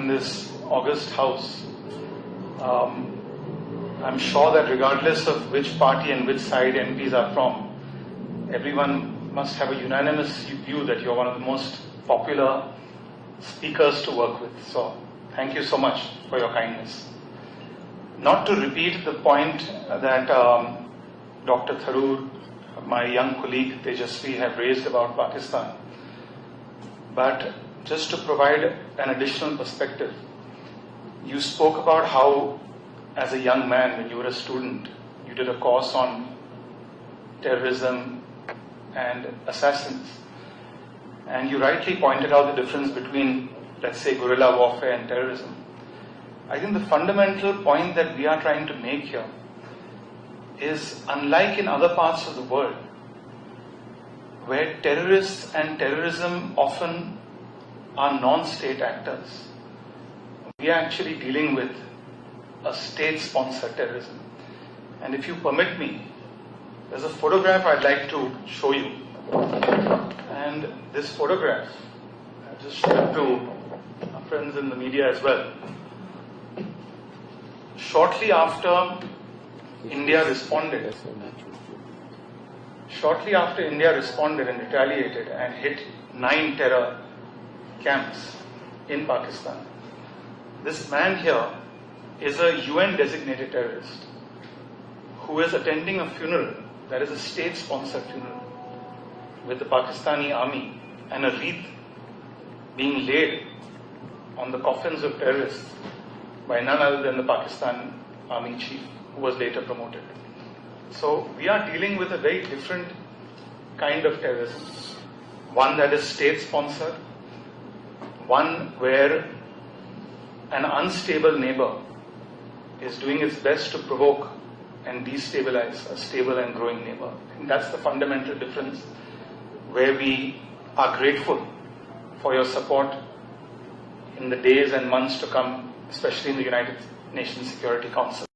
in this august house, I'm sure that regardless of which party and which side MPs are from, everyone must have a unanimous view that you're one of the most popular speakers to work with. So thank you so much for your kindness. Not to repeat the point that Dr. Tharoor, my young colleague Tejasvi have raised about Pakistan, but just to provide an additional perspective. You spoke about how, as a young man, when you were a student, you did a course on terrorism and assassins. And you rightly pointed out the difference between, let's say, guerrilla warfare and terrorism. I think the fundamental point that we are trying to make here is, unlike in other parts of the world, where terrorists and terrorism often are non-state actors, we are actually dealing with a state-sponsored terrorism. And if you permit me, there's a photograph I'd like to show you. And this photograph, I'll just show it to our friends in the media as well. Shortly after India responded and retaliated and hit 9 terror camps in Pakistan, this man here is a UN designated terrorist who is attending a funeral that is a state-sponsored funeral with the Pakistani army and a wreath being laid on the coffins of terrorists by none other than the Pakistan army chief, who was later promoted. So we are dealing with a very different kind of terrorism, one that is state-sponsored, one where an unstable neighbor is doing its best to provoke and destabilize a stable and growing neighbor. I think that's the fundamental difference, where we are grateful for your support in the days and months to come, especially in the United Nations Security Council.